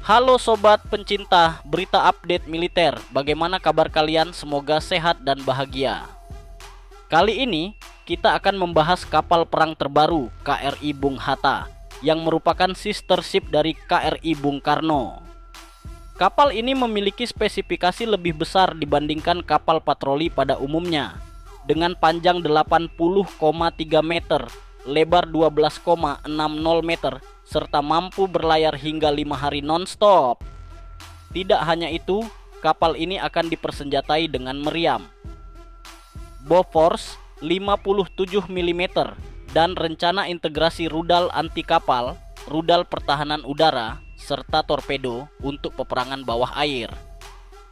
Halo sobat pencinta berita update militer, bagaimana kabar kalian? Semoga sehat dan bahagia. Kali ini kita akan membahas kapal perang terbaru KRI Bung Hatta yang merupakan sister ship dari KRI Bung Karno. Kapal ini memiliki spesifikasi lebih besar dibandingkan kapal patroli pada umumnya, dengan panjang 80,3 meter, lebar 12,60 meter, serta mampu berlayar hingga 5 hari non-stop. Tidak hanya itu, kapal ini akan dipersenjatai dengan meriam Bofors 57 mm dan rencana integrasi rudal anti kapal, rudal pertahanan udara, serta torpedo untuk peperangan bawah air.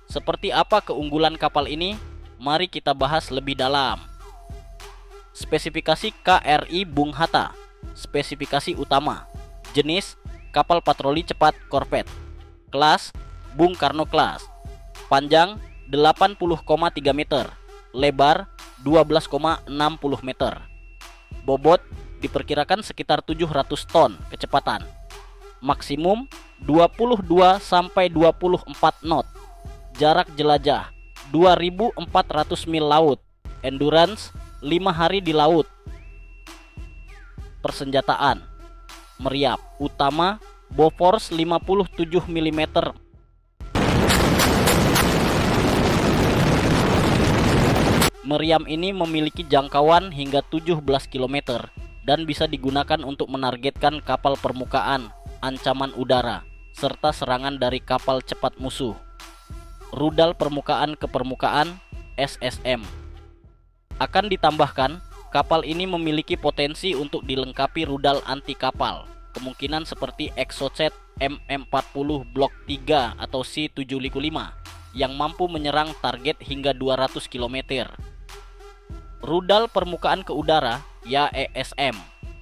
Seperti apa keunggulan kapal ini? Mari kita bahas lebih dalam. Spesifikasi KRI Bung Hatta. Spesifikasi utama: jenis kapal patroli cepat korvet, kelas Bung Karno kelas, panjang 80,3 meter, lebar 12,60 meter, bobot diperkirakan sekitar 700 ton, kecepatan maksimum 22-24 knot, jarak jelajah 2400 mil laut, endurance 5 hari di laut. Persenjataan: meriam utama Bofors 57 mm. Meriam ini memiliki jangkauan hingga 17 km dan bisa digunakan untuk menargetkan kapal permukaan, ancaman udara, serta serangan dari kapal cepat musuh. Rudal permukaan ke permukaan SSM. Akan ditambahkan, kapal ini memiliki potensi untuk dilengkapi rudal anti kapal, kemungkinan seperti Exocet MM40 Blok 3 atau C755 yang mampu menyerang target hingga 200 km. Rudal permukaan ke udara YAESM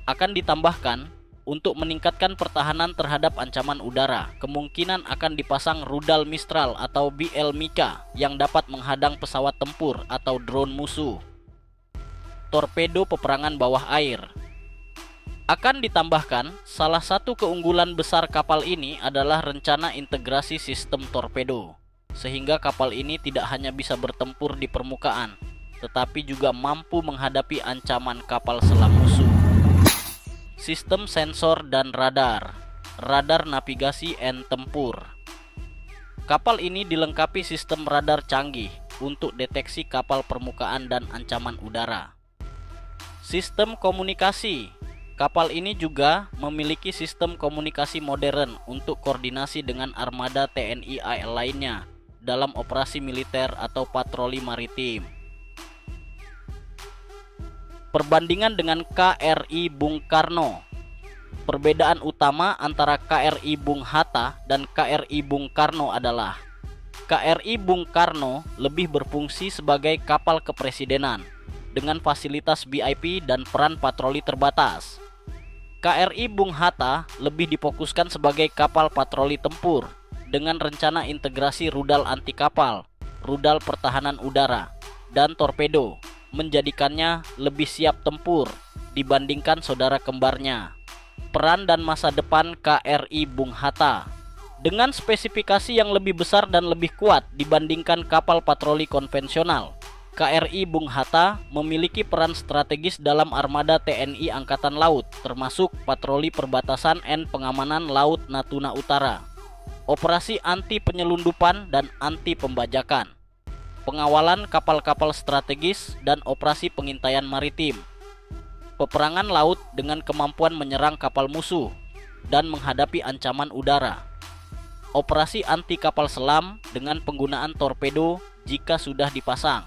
akan ditambahkan untuk meningkatkan pertahanan terhadap ancaman udara. Kemungkinan akan dipasang rudal Mistral atau BL Mika yang dapat menghadang pesawat tempur atau drone musuh. Torpedo peperangan bawah air. Akan ditambahkan, salah satu keunggulan besar kapal ini adalah rencana integrasi sistem torpedo, sehingga kapal ini tidak hanya bisa bertempur di permukaan, tetapi juga mampu menghadapi ancaman kapal selam musuh. Sistem sensor dan radar. Radar navigasi and tempur. Kapal ini dilengkapi sistem radar canggih untuk deteksi kapal permukaan dan ancaman udara. Sistem komunikasi. Kapal ini juga memiliki sistem komunikasi modern untuk koordinasi dengan armada TNI AL lainnya dalam operasi militer atau patroli maritim. Perbandingan dengan KRI Bung Karno. Perbedaan utama antara KRI Bung Hatta dan KRI Bung Karno adalah KRI Bung Karno lebih berfungsi sebagai kapal kepresidenan dengan fasilitas VIP dan peran patroli terbatas. KRI Bung Hatta lebih difokuskan sebagai kapal patroli tempur dengan rencana integrasi rudal anti kapal, rudal pertahanan udara, dan torpedo, menjadikannya lebih siap tempur dibandingkan saudara kembarnya. Peran dan masa depan KRI Bung Hatta. Dengan spesifikasi yang lebih besar dan lebih kuat dibandingkan kapal patroli konvensional, KRI Bung Hatta memiliki peran strategis dalam armada TNI Angkatan Laut, termasuk patroli perbatasan dan pengamanan Laut Natuna Utara, operasi anti penyelundupan dan anti pembajakan, pengawalan kapal-kapal strategis dan operasi pengintaian maritim, peperangan laut dengan kemampuan menyerang kapal musuh dan menghadapi ancaman udara, operasi anti kapal selam dengan penggunaan torpedo jika sudah dipasang.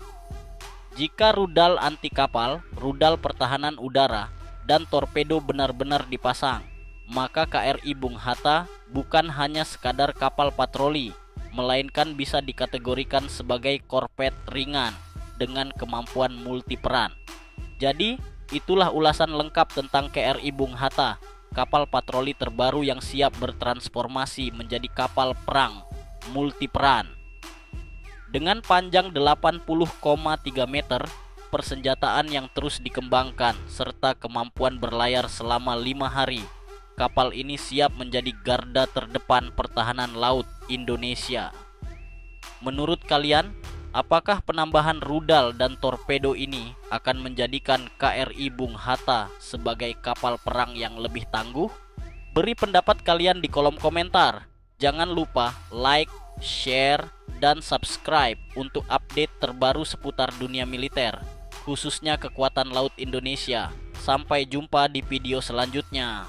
Jika rudal anti kapal, rudal pertahanan udara, dan torpedo benar-benar dipasang, maka KRI Bung Hatta bukan hanya sekadar kapal patroli, melainkan bisa dikategorikan sebagai korvet ringan dengan kemampuan multiperan. Jadi, itulah ulasan lengkap tentang KRI Bung Hatta, kapal patroli terbaru yang siap bertransformasi menjadi kapal perang multiperan. Dengan panjang 80,3 meter, persenjataan yang terus dikembangkan, serta kemampuan berlayar selama 5 hari, kapal ini siap menjadi garda terdepan pertahanan laut Indonesia. Menurut kalian, apakah penambahan rudal dan torpedo ini akan menjadikan KRI Bung Hatta sebagai kapal perang yang lebih tangguh? Beri pendapat kalian di kolom komentar. Jangan lupa like, share, dan subscribe untuk update terbaru seputar dunia militer, khususnya kekuatan laut Indonesia. Sampai jumpa di video selanjutnya.